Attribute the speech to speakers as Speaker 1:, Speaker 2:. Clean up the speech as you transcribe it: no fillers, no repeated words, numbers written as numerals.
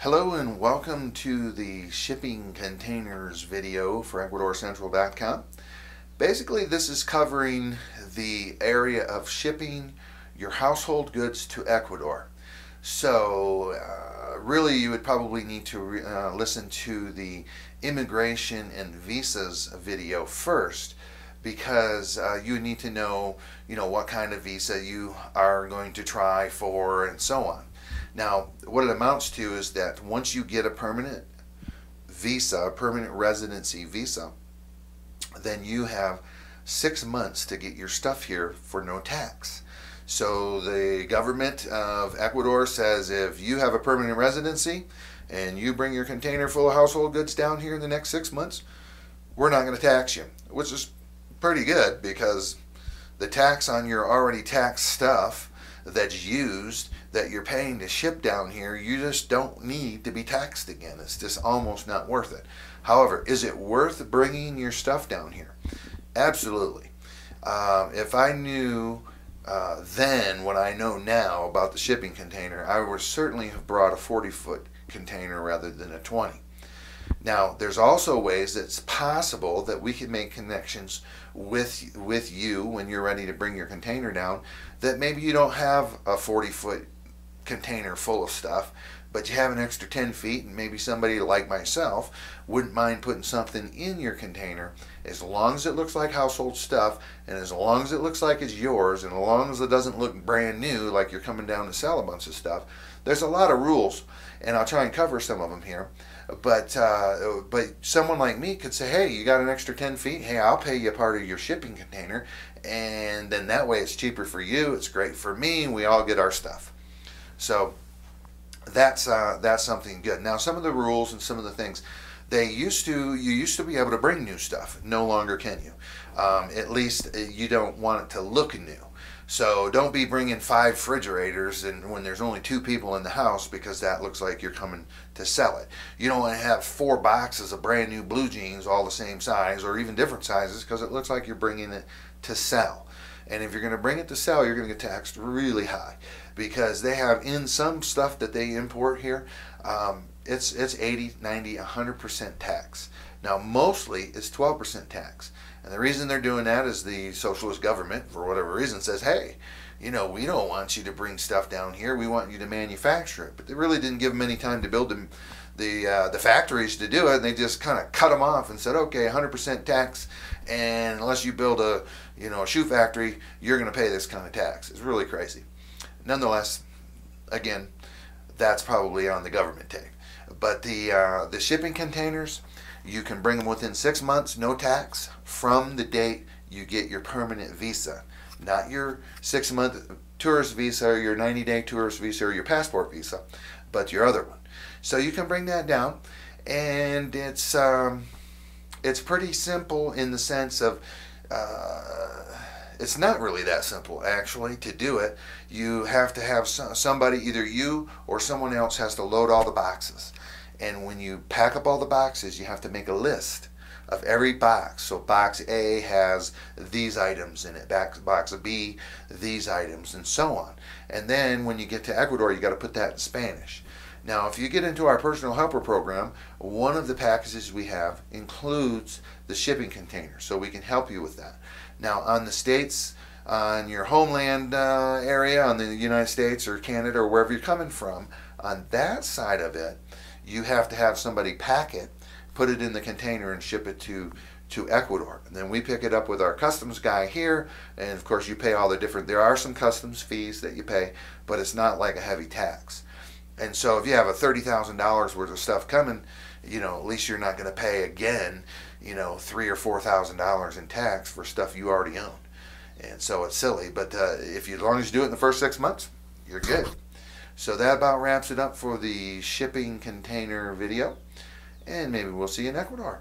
Speaker 1: Hello and welcome to the shipping containers video for EcuadorCentral.com. Basically, this is covering the area of shipping your household goods to Ecuador. So really you would probably need to listen to the immigration and visas video first, because you need to know what kind of visa you are going to try for and so on. Now, what it amounts to is that once you get a permanent visa, a permanent residency visa, then you have 6 months to get your stuff here for no tax. So the government of Ecuador says if you have a permanent residency and you bring your container full of household goods down here in the next 6 months, we're not going to tax you, which is pretty good, because the tax on your already taxed stuff that's used, that you're paying to ship down here, you just don't need to be taxed again. It's just almost not worth it. However, is it worth bringing your stuff down here? Absolutely. If I knew then what I know now about the shipping container, I would certainly have brought a 40-foot container rather than a 20. Now, there's also ways that it's possible that we can make connections with you when you're ready to bring your container down, that maybe you don't have a 40-foot container full of stuff, but you have an extra 10 feet, and maybe somebody like myself wouldn't mind putting something in your container, as long as it looks like household stuff, and as long as it looks like it's yours, and as long as it doesn't look brand new like you're coming down to sell a bunch of stuff. There's a lot of rules, and I'll try and cover some of them here. But someone like me could say, hey, you got an extra 10 feet? Hey, I'll pay you a part of your shipping container, and then that way it's cheaper for you, it's great for me, and we all get our stuff. So that's something good. Now, some of the rules and some of the things, you used to be able to bring new stuff. No longer can you. At least you don't want it to look new. So don't be bringing 5 refrigerators and when there's only 2 people in the house, because that looks like you're coming to sell it. You don't want to have 4 boxes of brand new blue jeans, all the same size or even different sizes, because it looks like you're bringing it to sell. And if you're going to bring it to sell, you're going to get taxed really high, because they have in some stuff that they import here, it's 80, 90, 100% tax. Now, mostly it's 12% tax. And the reason they're doing that is the socialist government, for whatever reason, says, hey, we don't want you to bring stuff down here. We want you to manufacture it. But they really didn't give them any time to build the factories to do it. And they just kind of cut them off and said, okay, 100% tax. And unless you build a shoe factory, you're going to pay this kind of tax. It's really crazy. Nonetheless, again, that's probably on the government take. But the shipping containers, you can bring them within 6 months, no tax, from the date you get your permanent visa. Not your 6-month tourist visa or your 90-day tourist visa or your passport visa, but your other one. So you can bring that down, and it's pretty simple in the sense of it's not really that simple, actually, to do it. You have to have somebody, either you or someone else, has to load all the boxes. And when you pack up all the boxes, you have to make a list of every box. So box A has these items in it, box B, these items, and so on. And then when you get to Ecuador, you got to put that in Spanish. Now, if you get into our personal helper program, one of the packages we have includes the shipping container, so we can help you with that. Now, on the States, on your homeland area, on the United States or Canada or wherever you're coming from, on that side of it, you have to have somebody pack it, put it in the container, and ship it to Ecuador. And then we pick it up with our customs guy here, and of course you pay all the different, there are some customs fees that you pay, but it's not like a heavy tax. And so if you have a $30,000 worth of stuff coming, at least you're not going to pay again, $3,000 or $4,000 in tax for stuff you already own. And so it's silly, but as long as you do it in the first 6 months, you're good. So that about wraps it up for the shipping container video, and maybe we'll see you in Ecuador.